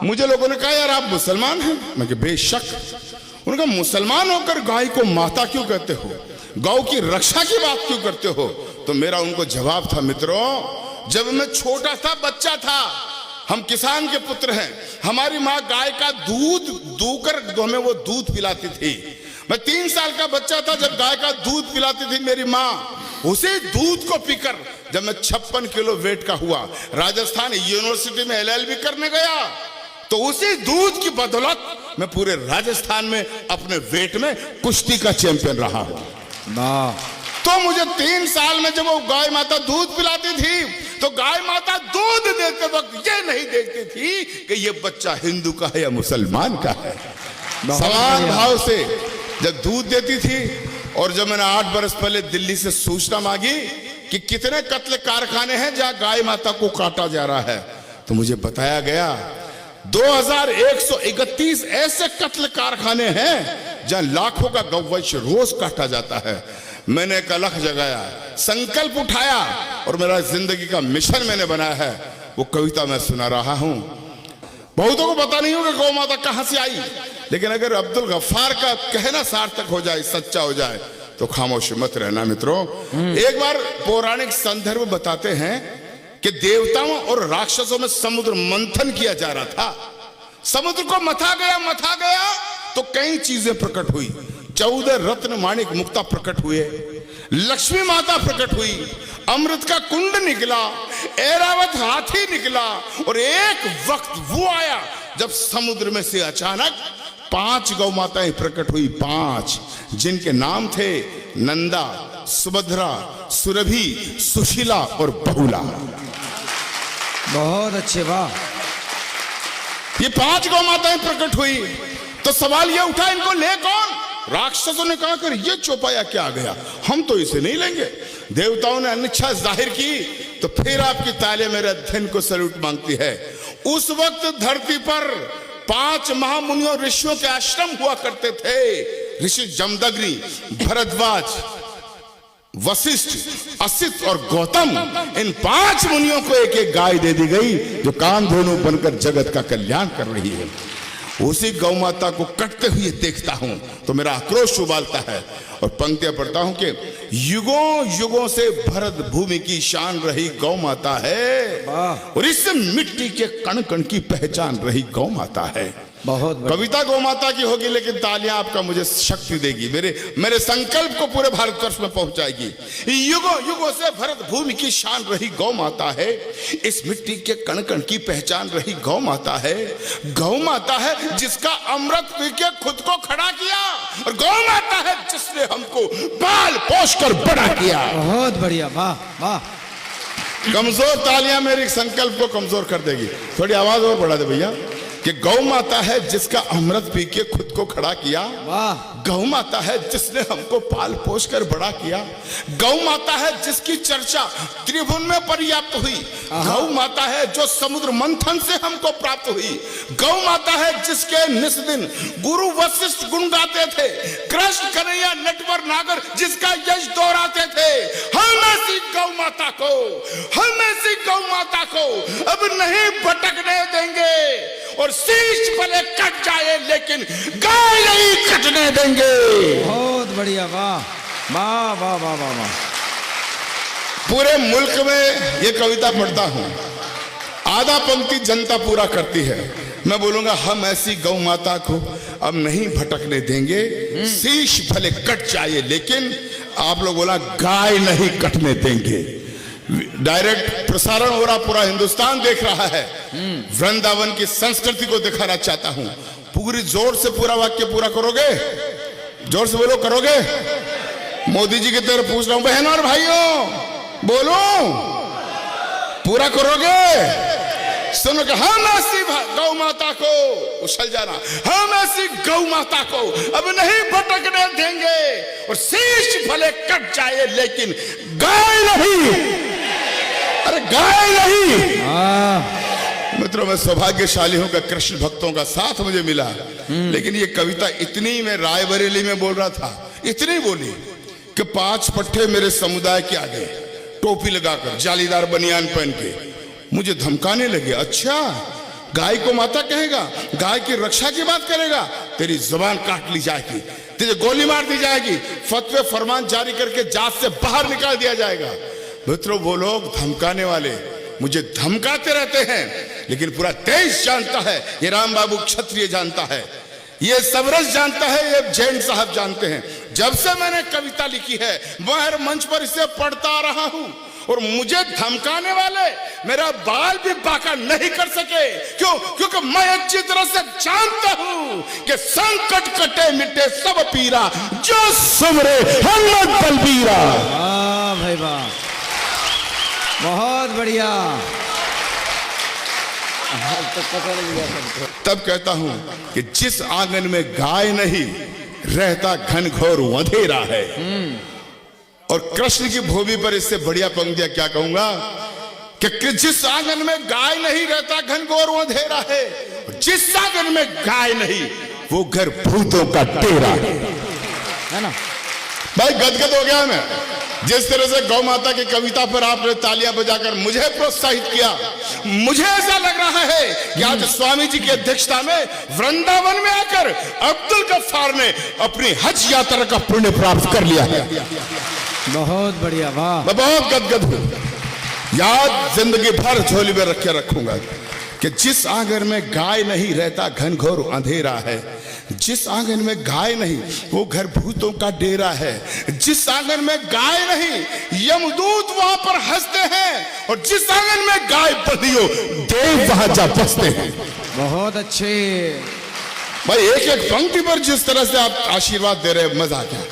मुझे लोगों ने कहा यार आप मुसलमान हैं? मैं कहा बेशक। उन्होंने कहा मुसलमान होकर गाय को माता क्यों कहते हो, गौ की रक्षा की बात क्यों करते हो? तो मेरा उनको जवाब था, मित्रों जब मैं छोटा था, बच्चा था, हम किसान के पुत्र हैं, हमारी माँ गाय का दूध दूकर हमें वो दूध पिलाती थी। मैं 3 साल का बच्चा था जब गाय का दूध पिलाती थी मेरी माँ। उसी दूध को पीकर जब मैं 56 किलो वेट का हुआ, राजस्थान यूनिवर्सिटी में LLB करने गया, तो उसी दूध की बदौलत मैं पूरे राजस्थान में अपने वेट में कुश्ती का चैंपियन रहा हूं। तो मुझे 3 साल में जब वो गाय माता दूध पिलाती थी, तो गाय माता दूध देते वक्त ये नहीं देखती थी कि ये बच्चा हिंदू का है या मुसलमान का है। समान भाव से जब दूध देती थी, और जब मैंने 8 बरस पहले दिल्ली से सूचना मांगी कि कितने कत्ल कारखाने हैं जहां गाय माता को काटा जा रहा है, तो मुझे बताया गया 2131 ऐसे कत्ल कारखाने हैं जहां लाखों का गौवंश रोज काटा जाता है। मैंने एक अलख जगाया, संकल्प उठाया, और मेरा जिंदगी का मिशन मैंने बनाया है। वो कविता मैं सुना रहा हूं। बहुतों को पता नहीं होगा गौ माता कहां से आई, लेकिन अगर अब्दुल गफ्फार का कहना सार्थक हो जाए, सच्चा हो जाए, तो खामोश मत रहना मित्रों। एक बार पौराणिक संदर्भ बताते हैं कि देवताओं और राक्षसों में समुद्र मंथन किया जा रहा था। समुद्र को मथा गया तो कई चीजें प्रकट हुई। 14 रत्न माणिक मुक्ता प्रकट हुए, लक्ष्मी माता प्रकट हुई, अमृत का कुंड निकला, ऐरावत हाथी निकला, और एक वक्त वो आया जब समुद्र में से अचानक 5 गौ माताएं प्रकट हुई। 5 जिनके नाम थे नंदा, सुभद्रा, सुरभि, सुशीला और बहुला। बहुत अच्छे, वाह। ये 5 गौ माताएं प्रकट हुई, तो सवाल ये उठा इनको ले कौन? राक्षसों ने कहा कर ये चौपाया क्या आ गया, हम तो इसे नहीं लेंगे। देवताओं ने अनिच्छा जाहिर की, तो फिर आपकी ताले मेरे अध्ययन को सैल्यूट मांगती है। उस वक्त धरती पर 5 महामुनियों ऋषियों के आश्रम हुआ करते थे। ऋषि जमदग्नि, भरद्वाज, वशिष्ठ, असित और गौतम, इन 5 मुनियों को एक एक गाय दे दी गई जो कामधेनु बनकर जगत का कल्याण कर रही है। उसी गौ माता को कटते हुए देखता हूं तो मेरा आक्रोश उबालता है, और पंक्तियां पढ़ता हूं कि युगों युगों से भरत भूमि की शान रही गौ माता है, और इस मिट्टी के कण कण की पहचान रही गौ माता है। बहुत कविता गौ माता की होगी, लेकिन तालियां आपका मुझे शक्ति देगी, मेरे संकल्प को पूरे भारतवर्ष में पहुंचाएगी। युगों युगों से भरत भूमि की शान रही गौ माता है, इस मिट्टी के कण कण की पहचान रही गौ माता है। गौ माता है जिसका अमृत पी के खुद को खड़ा किया, और गौ माता है जिसने हमको पाल पोष कर बड़ा किया। बहुत बढ़िया, वाह वाह। कमजोर तालियां मेरे संकल्प को कमजोर कर देगी। थोड़ी आवाज और बढ़ा दे भैया। कि गौ माता है जिसका अमृत पी के खुद को खड़ा किया। गौ माता है जिसने हमको पाल पोष कर बड़ा किया। गौ माता है जिसकी चर्चा त्रिभुवन में पर्याप्त हुई। गौ माता है जो समुद्र मंथन से हमको प्राप्त हुई। गौ माता है जिसके निस दिन गुरु वशिष्ठ गुण गाते थे। कृष्ण कन्हैया नटवर नागर जिसका यश दोहराते थे। हम ऐसी गौ माता को, हम ऐसी गौ माता को अब नहीं भटकने देंगे, और शीश भले कट जाए लेकिन गाय नहीं कटने देंगे। बहुत बढ़िया, वाह वाह वाह वाह वाह वाह। पूरे मुल्क में ये कविता पढ़ता हूं, आधा पंक्ति जनता पूरा करती है। मैं बोलूंगा हम ऐसी गौ माता को अब नहीं भटकने देंगे, शीश भले कट जाए लेकिन आप लोग बोला गाय नहीं कटने देंगे। डायरेक्ट प्रसारण हो रहा, पूरा हिंदुस्तान देख रहा है। वृंदावन की संस्कृति को दिखाना चाहता हूं। पूरी जोर से पूरा वाक्य पूरा करोगे? जोर से बोलो, करोगे? मोदी जी की तरफ पूछ रहा हूं, बहनों और भाइयों बोलो, पूरा करोगे? सुनो कि हम ऐसी गौ माता को, उछल जाना, हम ऐसी गौ माता को अब नहीं भटकने देंगे, और शीश भले कट जाए लेकिन गाय नहीं। अरे गाय नहीं। मित्रों, मैं सौभाग्यशाली हूं कि कृष्ण भक्तों का साथ मुझे मिला। लेकिन ये कविता इतनी, मैं रायबरेली में बोल रहा था, इतनी बोली कि 5 पट्टे मेरे समुदाय के आगे टोपी लगाकर, जालीदार बनियान पहन के मुझे धमकाने लगे। अच्छा गाय को माता कहेगा, गाय की रक्षा की बात करेगा, तेरी जुबान काट ली जाएगी, तुझे गोली मार दी जाएगी, फतवे फरमान जारी करके जात से बाहर निकाल दिया जाएगा। मित्रों, वो लोग धमकाने वाले मुझे धमकाते रहते हैं, लेकिन पूरा देश जानता है, ये राम बाबू क्षत्रिय जानता है, ये सबरस जानता है, ये जैन साहब जानते हैं। जब से मैंने कविता लिखी है मैं हर मंच पर इसे पढ़ता आ रहा हूं, और मुझे धमकाने वाले मेरा बाल भी बाका नहीं कर सके। क्यों? क्योंकि मैं अच्छी तरह से जानता हूं कि संकट कटे मिटे सब पीरा, जो सुमरे हनुमत बलबीरा। वाह भाई वाह, बहुत बढ़िया। तो पता लग गया सबको। तब कहता हूं कि जिस आंगन में गाय नहीं रहता घनघोर अंधेरा है। और कृष्ण की भूमि पर इससे बढ़िया पंक्तियां क्या कहूंगा कि जिस आंगन में गाय नहीं रहता घनघोर अंधेरा है, जिस आंगन में गाय नहीं वो घर भूतों का डेरा है ना। भाई गदगद हो गया मैं, जिस तरह से गौ माता की कविता पर आपने तालियां बजाकर मुझे प्रोत्साहित किया। मुझे ऐसा लग रहा है कि आज स्वामी जी की अध्यक्षता में वृंदावन में आकर अब्दुल गफ्फार ने अपनी हज यात्रा का पुण्य प्राप्त कर लिया है। बहुत बढ़िया, वाह। मैं बहुत गदगद हूं, याद जिंदगी भर झोली में रखे रखूंगा कि जिस आंगन में गाय नहीं रहता घनघोर अंधेरा है, जिस आंगन में गाय नहीं वो घर भूतों का डेरा है, जिस आंगन में गाय नहीं यमदूत वहां पर हंसते हैं, और जिस आंगन में गाय बंधी हो देव वहां जा बसते हैं। बहुत अच्छे भाई, एक एक पंक्ति पर जिस तरह से आप आशीर्वाद दे रहे हैं, मजा आ गया।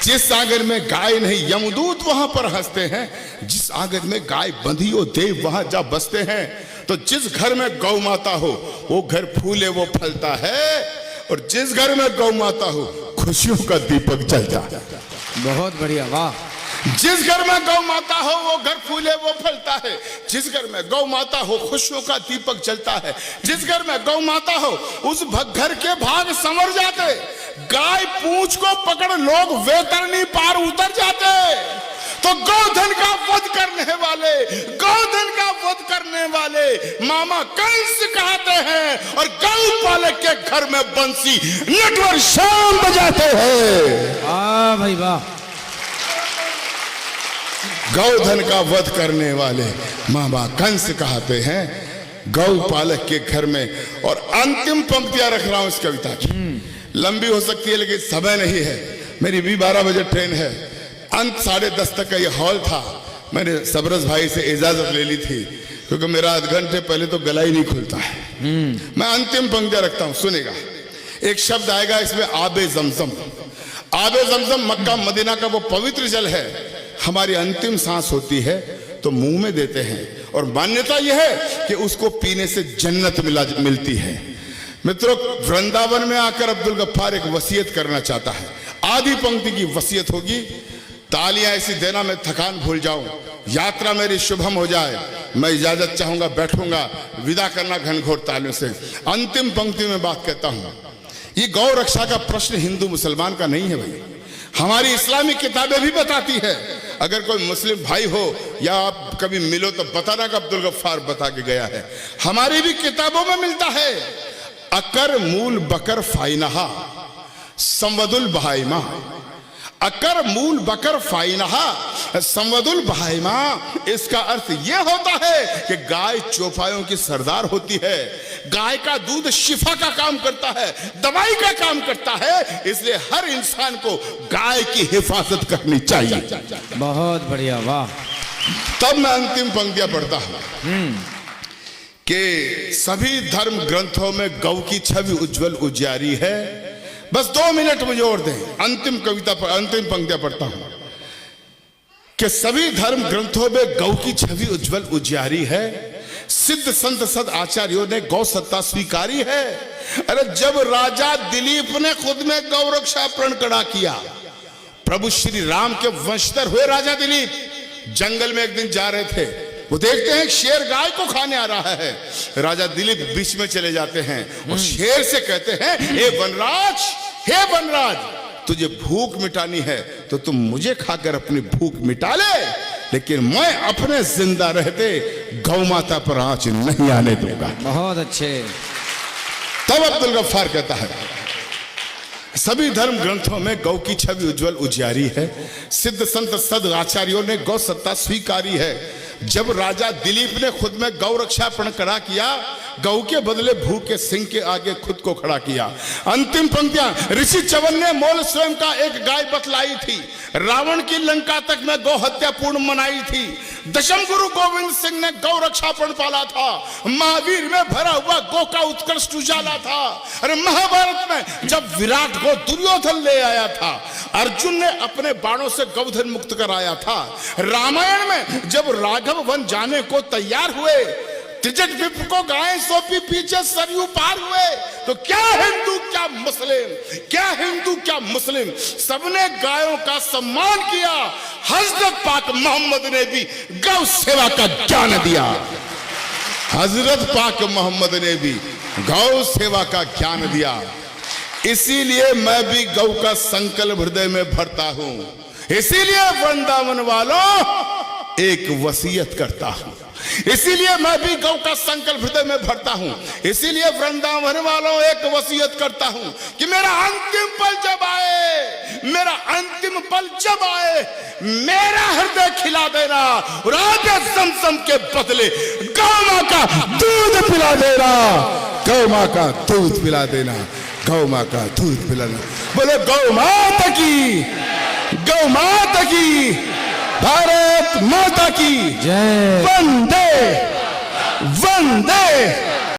जिस आंगन में गाय नहीं यमदूत वहां पर हंसते हैं, जिस आंगन में गाय बंधी हो देव वहां जा बसते हैं। तो जिस घर में गौ माता हो वो घर फूले वो फलता है, और जिस घर में गौ माता हो खुशियों का दीपक जलता है। बहुत बढ़िया, वाह। जिस घर में गौ माता हो वो घर फूले वो फलता है, जिस घर में गौ माता हो खुशियों का दीपक जलता है, जिस घर में गौ माता हो उस घर के भाग संवर जाते, गाय पूंछ को पकड़ लोग वेतरनी पार उतर जाते। तो गौधन का वध करने वाले, गौधन का वध करने वाले मामा कंस कहते हैं, और गौ पालक के घर में बंसी नटवर शाम बजाते हैं। वाह भाई वाह। गौधन का वध करने वाले मामा कंस कहते हैं गौ पालक के घर में। और अंतिम पंक्तियां रख रहा हूं इस कविता की, लंबी हो सकती है लेकिन समय नहीं है, मेरी भी 12 बजे ट्रेन है। अंत 10:30 तक का ये हॉल था। मैंने सबरस भाई से इजाजत ले ली थी, क्योंकि मेरा आध घंटे पहले तो गला ही नहीं खुलता है। मैं अंतिम पंक्तियां रखता हूं, सुनेगा। एक शब्द आएगा इसमें, आबे जमजम। आबे जमजम मक्का मदीना का वो पवित्र जल है, हमारी अंतिम सांस होती है तो मुंह में देते हैं, और मान्यता यह है कि उसको पीने से जन्नत मिलती है। मित्रों, वृंदावन में आकर अब्दुल गफ्फार एक वसीयत करना चाहता है। आधी पंक्ति की वसीयत होगी, तालियां ऐसी देना मैं थकान भूल जाऊं, यात्रा मेरी शुभम हो जाए। मैं इजाजत चाहूंगा, बैठूंगा, विदा करना घनघोर तालियों से। अंतिम पंक्ति में बात कहता हूं, ये गौ रक्षा का प्रश्न हिंदू मुसलमान का नहीं है भाई, हमारी इस्लामी किताबें भी बताती है। अगर कोई मुस्लिम भाई हो या आप कभी मिलो तो बताना कि अब्दुल गफ्फार बता के गया है, हमारी भी किताबों में मिलता है। अकर मूल बकर फाइनहा संवदुल बहाइमा, अकर मूल बकर फाइनहा संवदुल बहाइमा। इसका अर्थ यह होता है कि गाय चौपायों की सरदार होती है, गाय का दूध शिफा का काम करता है, दवाई का काम करता है, इसलिए हर इंसान को गाय की हिफाजत करनी चाहिए। बहुत बढ़िया, वाह। तब मैं अंतिम पंक्तियां पढ़ता हूं कि सभी धर्म ग्रंथों में गौ की छवि उज्जवल उजियारी है। बस 2 मिनट मुझे और दें, अंतिम कविता पर अंतिम पंक्तियां पढ़ता हूं कि सभी धर्म ग्रंथों में गौ की छवि उज्जवल उजियारी है, सिद्ध संत सद आचार्यों ने गौ सत्ता स्वीकारी है। अरे जब राजा दिलीप ने खुद में गौ रक्षा प्रण कड़ा किया, प्रभु श्री राम के वंशधर हुए राजा दिलीप जंगल में एक दिन जा रहे थे, वो देखते हैं शेर गाय को खाने आ रहा है। राजा दिलीप बीच में चले जाते हैं और शेर से कहते हैं, हे वनराज, हे वनराज, तुझे भूख मिटानी है तो तुम मुझे खाकर अपनी भूख मिटा ले। लेकिन मैं अपने जिंदा रहते गौ माता पर आंच नहीं आने दूंगा। बहुत अच्छे। तब अब्दुल गफ्फार कहता है, सभी धर्म ग्रंथों में गौ की छवि उज्जवल उजियारी है। सिद्ध संत सद आचार्यों ने गौ सत्ता स्वीकारी है। जब राजा दिलीप ने खुद में गौ रक्षापण खड़ा किया, गौ के बदले भूखे सिंह के आगे खुद को खड़ा किया। अंतिम पंक्तियां ऋषि चवन ने मोल स्वयं का एक गाय बतलाई थी। रावण की लंका तक में गौ हत्या पूर्ण मनाई थी। दशम गुरु गोविंद सिंह ने गौ रक्षापण पाला था। महावीर में भरा हुआ गौ का उत्कृष्ट उजाला था। अरे महाभारत में जब विराट को दुर्योधन ले आया था, अर्जुन ने अपने बाणों से गौधन मुक्त कराया था। रामायण में जब राघव वन जाने को तैयार हुए, त्रिजट विप्र को गाय सौंपी, पीछे सरयू पार हुए, तो क्या हिंदू क्या मुस्लिम, क्या हिंदू क्या मुस्लिम, सबने गायों का सम्मान किया। हजरत पाक मोहम्मद ने भी गौ सेवा का ज्ञान दिया। हजरत पाक मोहम्मद ने भी गौ सेवा का ज्ञान दिया। इसीलिए मैं भी गौ का संकल्प हृदय में भरता हूं। इसीलिए वृंदावन वालों एक वसीयत करता हूं। इसीलिए मैं भी गौ का संकल्प हृदय में भरता हूं। इसीलिए वृंदावन वालों एक वसीयत करता हूं कि मेरा अंतिम पल जब आए, मेरा अंतिम पल जब आए, मेरा हृदय खिला देना और आधे समसम के बदले गौ मां का दूध पिला देना। गौ मां का दूध पिला देना। गौ मां का दूध पिलाना। बोले गौ माता की, गौ माता की, भारत माता की जय। वंदे वंदे